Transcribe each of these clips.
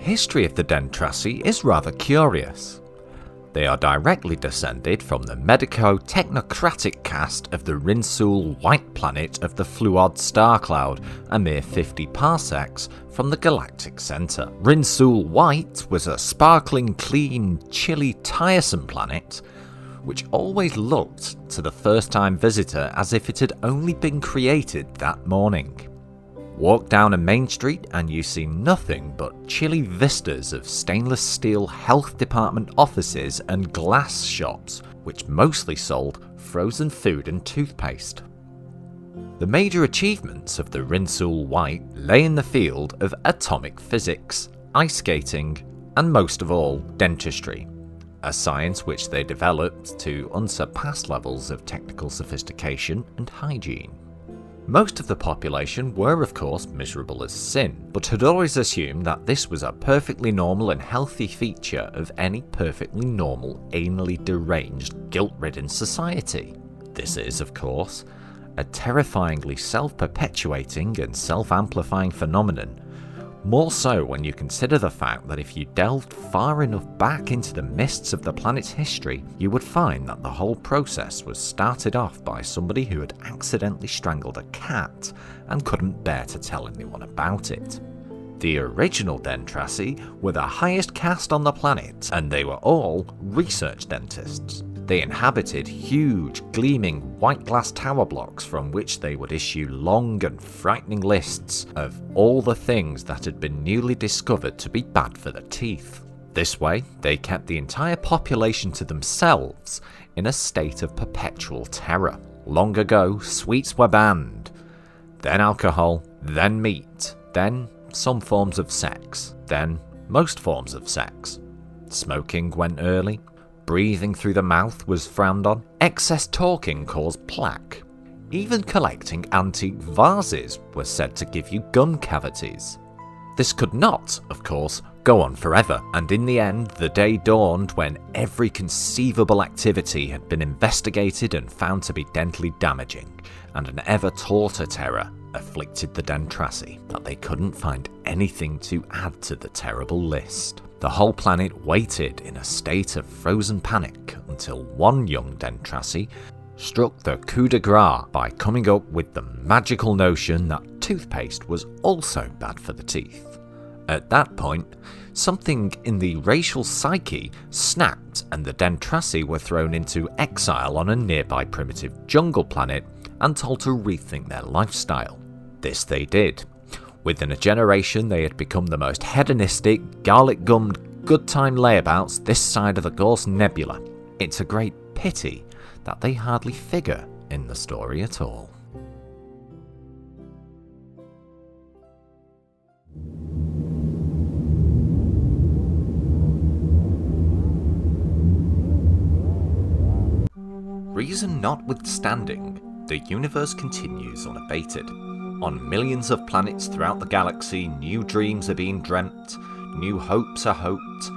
history of the Dentrassi is rather curious. They are directly descended from the medico-technocratic caste of the Rinsul White planet of the Fluod star cloud, a mere 50 parsecs from the galactic centre. Rinsul White was a sparkling, clean, chilly, tiresome planet, which always looked to the first-time visitor as if it had only been created that morning. Walk down a main street and you see nothing but chilly vistas of stainless steel health department offices and glass shops, which mostly sold frozen food and toothpaste. The major achievements of the Rinsul White lay in the field of atomic physics, ice skating, and most of all, dentistry, a science which they developed to unsurpassed levels of technical sophistication and hygiene. Most of the population were of course miserable as sin, but had always assumed that this was a perfectly normal and healthy feature of any perfectly normal, anally deranged, guilt-ridden society. This is, of course, a terrifyingly self-perpetuating and self-amplifying phenomenon, more so when you consider the fact that if you delved far enough back into the mists of the planet's history, you would find that the whole process was started off by somebody who had accidentally strangled a cat and couldn't bear to tell anyone about it. The original Dentrassi were the highest caste on the planet, and they were all research dentists. They inhabited huge, gleaming white glass tower blocks from which they would issue long and frightening lists of all the things that had been newly discovered to be bad for the teeth. This way, they kept the entire population to themselves in a state of perpetual terror. Long ago, sweets were banned, then alcohol, then meat, then some forms of sex, then most forms of sex. Smoking went early. Breathing through the mouth was frowned on. Excess talking caused plaque. Even collecting antique vases was said to give you gum cavities. This could not, of course, go on forever, and in the end the day dawned when every conceivable activity had been investigated and found to be dentally damaging, and an ever tauter terror afflicted the Dentrassi, but they couldn't find anything to add to the terrible list. The whole planet waited in a state of frozen panic until one young Dentrassi struck the coup de grace by coming up with the magical notion that toothpaste was also bad for the teeth. At that point, something in the racial psyche snapped and the Dentrassi were thrown into exile on a nearby primitive jungle planet and told to rethink their lifestyle. This they did. Within a generation, they had become the most hedonistic, garlic-gummed, good-time layabouts this side of the Gauss Nebula. It's a great pity that they hardly figure in the story at all. Reason notwithstanding, the universe continues unabated. On millions of planets throughout the galaxy, new dreams are being dreamt, new hopes are hoped,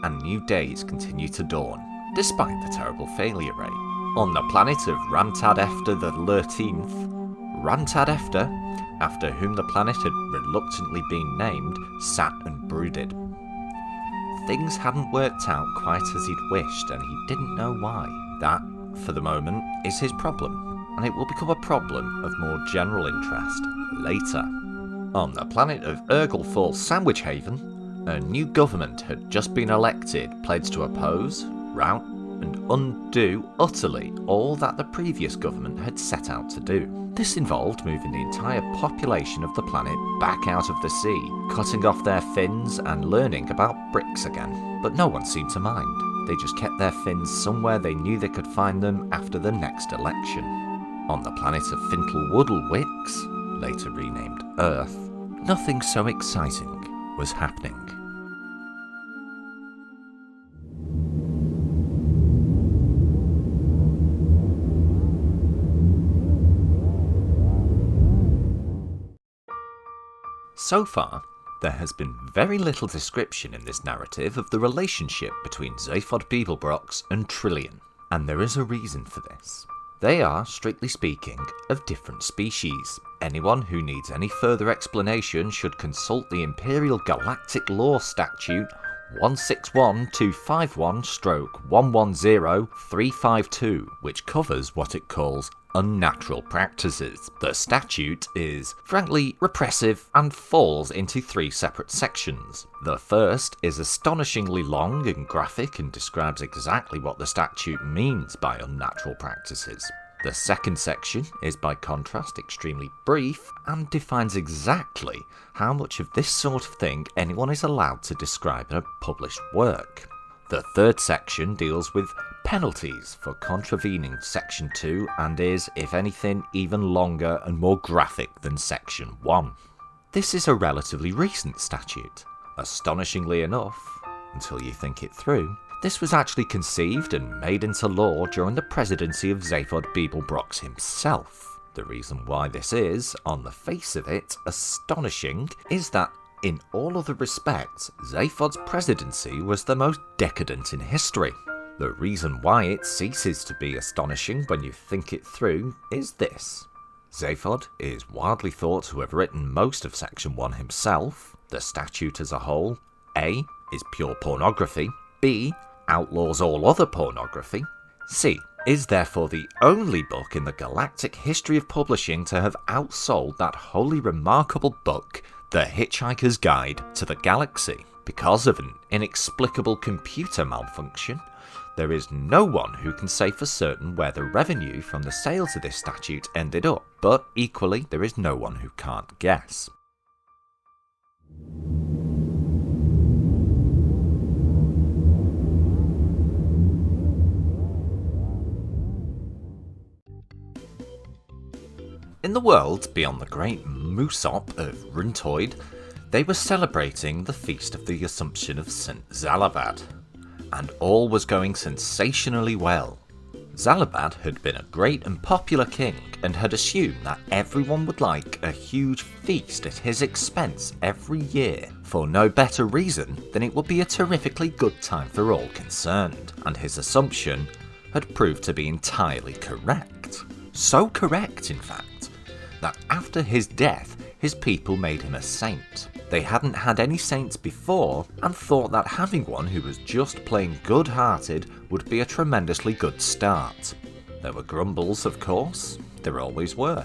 and new days continue to dawn, despite the terrible failure rate. On the planet of Rantad Efter the 13th, Rantad Efter, after whom the planet had reluctantly been named, sat and brooded. Things hadn't worked out quite as he'd wished, and he didn't know why. That, for the moment, is his problem, and it will become a problem of more general interest later. On the planet of Urgle Falls Sandwich Haven, a new government had just been elected, pledged to oppose, rout, and undo utterly all that the previous government had set out to do. This involved moving the entire population of the planet back out of the sea, cutting off their fins and learning about bricks again. But no one seemed to mind. They just kept their fins somewhere they knew they could find them after the next election. On the planet of Fintelwoodlewix, later renamed Earth, nothing so exciting was happening. So far, there has been very little description in this narrative of the relationship between Zaphod Beeblebrox and Trillian, and there is a reason for this. They are, strictly speaking, of different species. Anyone who needs any further explanation should consult the Imperial Galactic Law Statute 161251-110352, which covers what it calls unnatural practices. The statute is, frankly, repressive and falls into 3 separate sections. The first is astonishingly long and graphic and describes exactly what the statute means by unnatural practices. The second section is, by contrast, extremely brief and defines exactly how much of this sort of thing anyone is allowed to describe in a published work. The third section deals with penalties for contravening Section 2 and is, if anything, even longer and more graphic than Section 1. This is a relatively recent statute. Astonishingly enough, until you think it through, this was actually conceived and made into law during the presidency of Zaphod Beeblebrox himself. The reason why this is, on the face of it, astonishing is that in all other respects, Zaphod's presidency was the most decadent in history. The reason why it ceases to be astonishing when you think it through is this. Zaphod is widely thought to have written most of Section 1 himself. The statute as a whole, A, is pure pornography, B, outlaws all other pornography, C, is therefore the only book in the galactic history of publishing to have outsold that wholly remarkable book, The Hitchhiker's Guide to the Galaxy. Because of an inexplicable computer malfunction, there is no one who can say for certain where the revenue from the sales of this statute ended up, but equally there is no one who can't guess. In the world beyond the great Moosop of Runtoid, they were celebrating the feast of the Assumption of St. Zalabad, and all was going sensationally well. Zalabad had been a great and popular king and had assumed that everyone would like a huge feast at his expense every year, for no better reason than it would be a terrifically good time for all concerned, and his assumption had proved to be entirely correct. So correct, in fact, that after his death, his people made him a saint. They hadn't had any saints before and thought that having one who was just plain good-hearted would be a tremendously good start. There were grumbles, of course. There always were.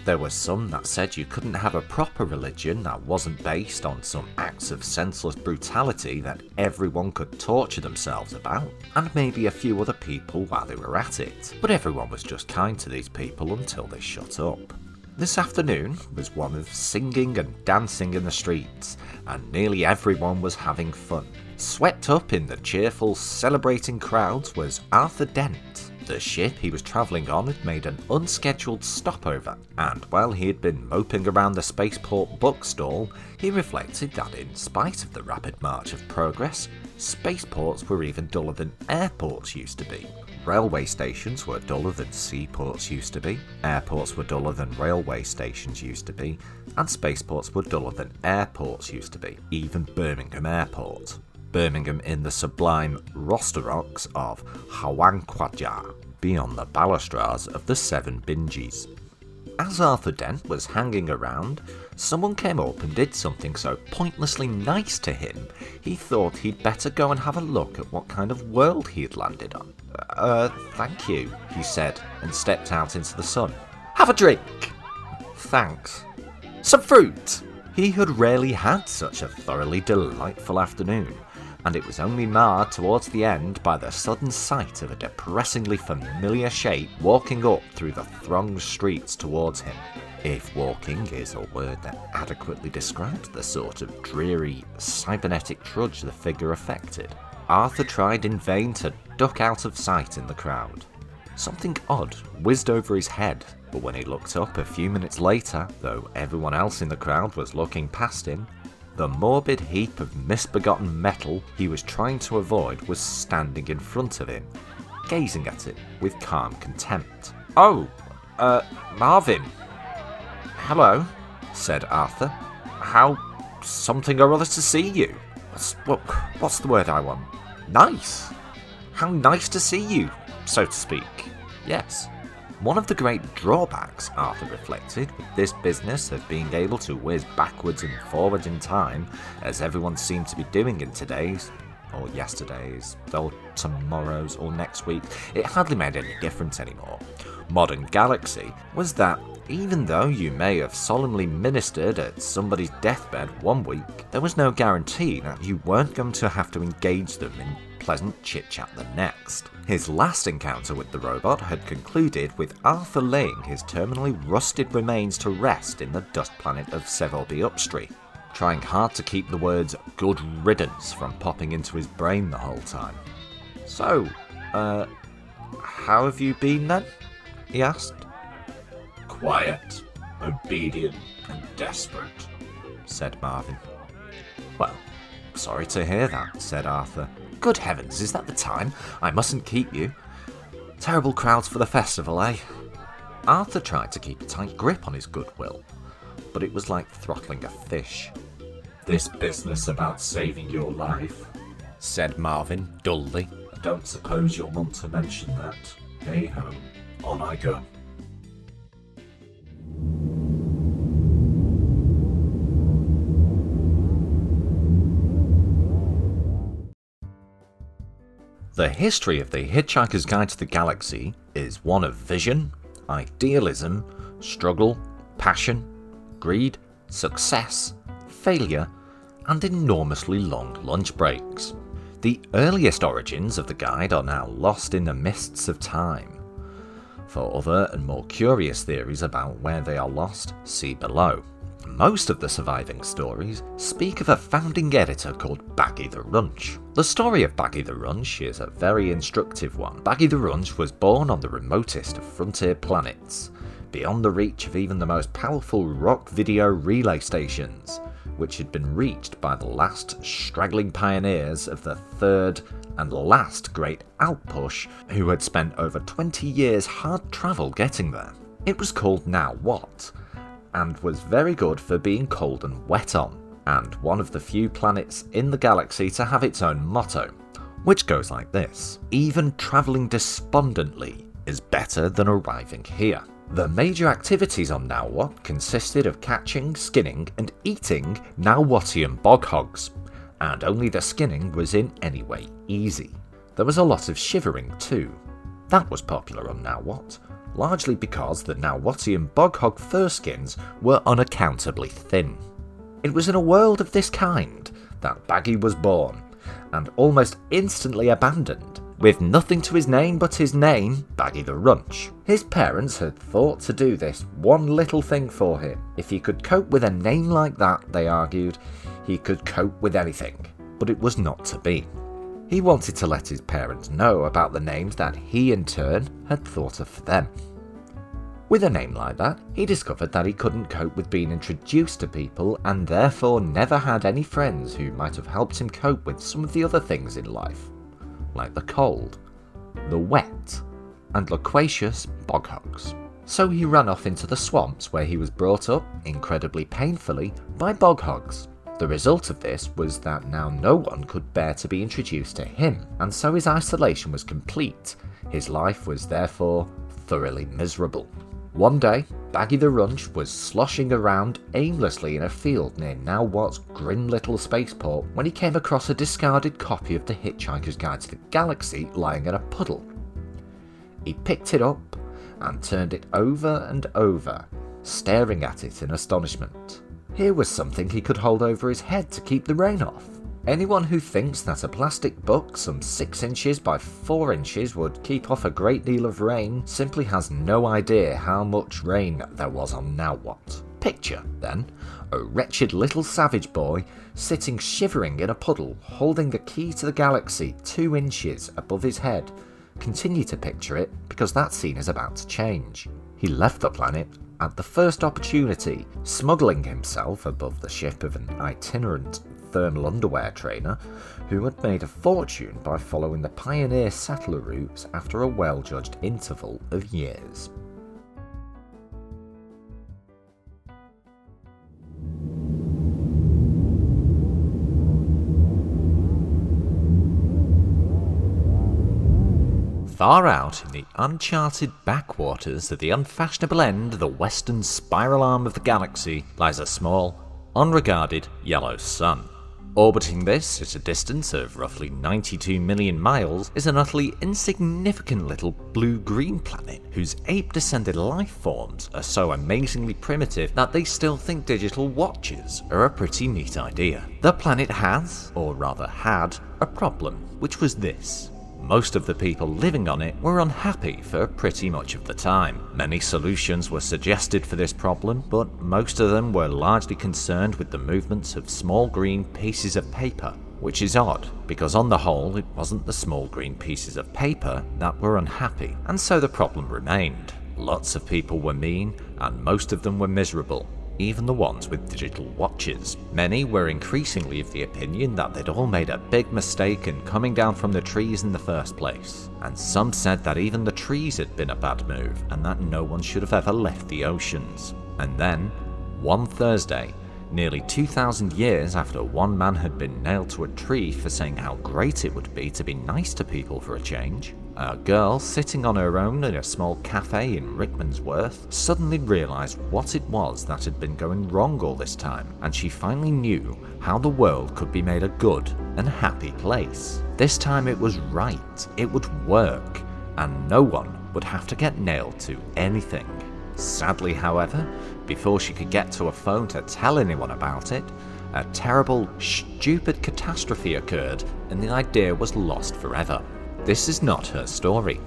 There were some that said you couldn't have a proper religion that wasn't based on some acts of senseless brutality that everyone could torture themselves about, and maybe a few other people while they were at it. But everyone was just kind to these people until they shut up. This afternoon was one of singing and dancing in the streets, and nearly everyone was having fun. Swept up in the cheerful, celebrating crowds was Arthur Dent. The ship he was travelling on had made an unscheduled stopover, and while he had been moping around the spaceport bookstall, he reflected that in spite of the rapid march of progress, spaceports were even duller than airports used to be. Railway stations were duller than seaports used to be, airports were duller than railway stations used to be, and spaceports were duller than airports used to be, even Birmingham Airport. Birmingham in the sublime roster rocks of Hawankwaja, beyond the balustrades of the Seven Bingies. As Arthur Dent was hanging around, someone came up and did something so pointlessly nice to him, he thought he'd better go and have a look at what kind of world he had landed on. Thank you, he said, and stepped out into the sun. Have a drink! Thanks. Some fruit! He had rarely had such a thoroughly delightful afternoon, and it was only marred towards the end by the sudden sight of a depressingly familiar shape walking up through the thronged streets towards him. If walking is a word that adequately describes the sort of dreary, cybernetic trudge the figure affected, Arthur tried in vain to duck out of sight in the crowd. Something odd whizzed over his head, but when he looked up a few minutes later, though everyone else in the crowd was looking past him, the morbid heap of misbegotten metal he was trying to avoid was standing in front of him, gazing at it with calm contempt. "Oh, Marvin." "Hello," said Arthur. "How something or other to see you. What's the word I want? Nice. How nice to see you, so to speak. Yes. One of the great drawbacks, Arthur reflected, with this business of being able to whiz backwards and forwards in time, as everyone seemed to be doing in today's, or yesterday's, or tomorrow's, or next week, it hardly made any difference anymore, modern galaxy, was that even though you may have solemnly ministered at somebody's deathbed one week, there was no guarantee that you weren't going to have to engage them in pleasant chit-chat the next. His last encounter with the robot had concluded with Arthur laying his terminally rusted remains to rest in the dust planet of Sevolby Upstreet, trying hard to keep the words "good riddance" from popping into his brain the whole time. "So, how have you been then?" he asked. "Quiet, obedient, and desperate," said Marvin. "Well, sorry to hear that," said Arthur. "Good heavens, is that the time? I mustn't keep you. Terrible crowds for the festival, eh?" Arthur tried to keep a tight grip on his goodwill, but it was like throttling a fish. "This business about saving your life," said Marvin dully. "I don't suppose you'll want to mention that. Hey-ho, on I go." The history of The Hitchhiker's Guide to the Galaxy is one of vision, idealism, struggle, passion, greed, success, failure, and enormously long lunch breaks. The earliest origins of the guide are now lost in the mists of time. For other and more curious theories about where they are lost, see below. Most of the surviving stories speak of a founding editor called Baggy the Runch. The story of Baggy the Runch is a very instructive one. Baggy the Runch was born on the remotest of frontier planets, beyond the reach of even the most powerful rock video relay stations, which had been reached by the last straggling pioneers of the third and last great outpush, who had spent over 20 years hard travel getting there. It was called Now What, and was very good for being cold and wet on, and one of the few planets in the galaxy to have its own motto, which goes like this: "Even travelling despondently is better than arriving here." The major activities on Now What consisted of catching, skinning, and eating Now-Whattian bog hogs, and only the skinning was in any way easy. There was a lot of shivering too. That was popular on Now What, largely because the Now-Whattian bog hog fur skins were unaccountably thin. It was in a world of this kind that Baggy was born, and almost instantly abandoned, with nothing to his name but his name, Baggy the Runch. His parents had thought to do this one little thing for him. If he could cope with a name like that, they argued, he could cope with anything, but it was not to be. He wanted to let his parents know about the names that he in turn had thought of for them. With a name like that, he discovered that he couldn't cope with being introduced to people, and therefore never had any friends who might have helped him cope with some of the other things in life, like the cold, the wet, and loquacious bog hogs. So he ran off into the swamps where he was brought up, incredibly painfully, by bog hogs. The result of this was that now no one could bear to be introduced to him, and so his isolation was complete. His life was therefore thoroughly miserable. One day, Baggy the Runch was sloshing around aimlessly in a field near Now What's grim little spaceport when he came across a discarded copy of The Hitchhiker's Guide to the Galaxy lying in a puddle. He picked it up and turned it over and over, staring at it in astonishment. Here was something he could hold over his head to keep the rain off. Anyone who thinks that a plastic book some 6 inches by 4 inches would keep off a great deal of rain simply has no idea how much rain there was on Now What. Picture, then, a wretched little savage boy sitting shivering in a puddle, holding a key to the galaxy 2 inches above his head. Continue to picture it, because that scene is about to change. He left the planet at the first opportunity, smuggling himself above the ship of an itinerant thermal underwear trainer who had made a fortune by following the pioneer settler routes after a well-judged interval of years. Far out in the uncharted backwaters of the unfashionable end of the western spiral arm of the galaxy lies a small, unregarded yellow sun. Orbiting this at a distance of roughly 92 million miles is an utterly insignificant little blue-green planet whose ape-descended life forms are so amazingly primitive that they still think digital watches are a pretty neat idea. The planet has, or rather had, a problem, which was this. Most of the people living on it were unhappy for pretty much of the time. Many solutions were suggested for this problem, but most of them were largely concerned with the movements of small green pieces of paper, which is odd, because on the whole it wasn't the small green pieces of paper that were unhappy, and so the problem remained. Lots of people were mean, and most of them were miserable. Even the ones with digital watches. Many were increasingly of the opinion that they'd all made a big mistake in coming down from the trees in the first place, and some said that even the trees had been a bad move and that no one should have ever left the oceans. And then, one Thursday, nearly 2,000 years after one man had been nailed to a tree for saying how great it would be to be nice to people for a change, a girl sitting on her own in a small cafe in Rickmansworth suddenly realised what it was that had been going wrong all this time, and she finally knew how the world could be made a good and happy place. This time it was right, it would work, and no one would have to get nailed to anything. Sadly, however, before she could get to a phone to tell anyone about it, a terrible, stupid catastrophe occurred and the idea was lost forever. This is not her story,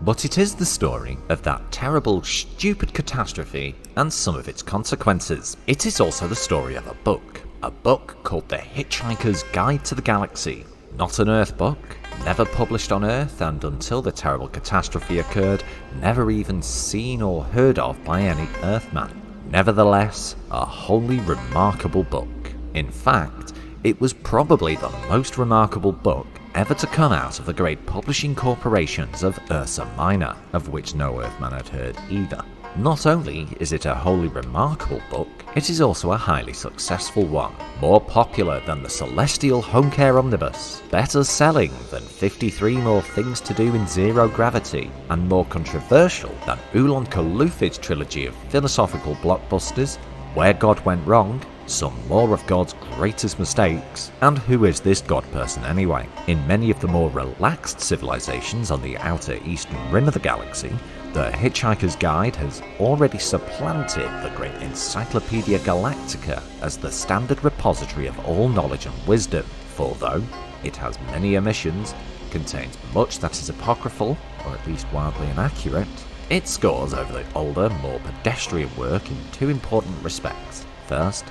but it is the story of that terrible, stupid catastrophe and some of its consequences. It is also the story of a book called The Hitchhiker's Guide to the Galaxy. Not an Earth book, never published on Earth, and until the terrible catastrophe occurred, never even seen or heard of by any Earthman. Nevertheless, a wholly remarkable book. In fact, it was probably the most remarkable book ever to come out of the great publishing corporations of Ursa Minor, of which no Earthman had heard either. Not only is it a wholly remarkable book, it is also a highly successful one. More popular than the Celestial Home Care Omnibus, better selling than 53 More Things to Do in Zero Gravity, and more controversial than Ulon Kalufid's trilogy of philosophical blockbusters, Where God Went Wrong, Some More of God's Greatest Mistakes, and Who Is This God Person Anyway? In many of the more relaxed civilizations on the outer eastern rim of the galaxy, The Hitchhiker's Guide has already supplanted the great Encyclopedia Galactica as the standard repository of all knowledge and wisdom, for though it has many omissions, contains much that is apocryphal, or at least wildly inaccurate, it scores over the older, more pedestrian work in two important respects. First,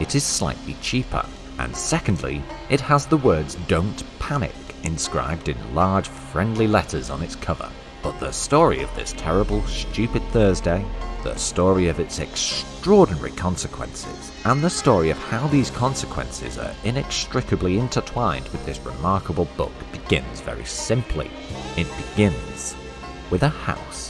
it is slightly cheaper, and secondly, it has the words "Don't Panic" inscribed in large, friendly letters on its cover. But the story of this terrible, stupid Thursday, the story of its extraordinary consequences, and the story of how these consequences are inextricably intertwined with this remarkable book begins very simply. It begins with a house.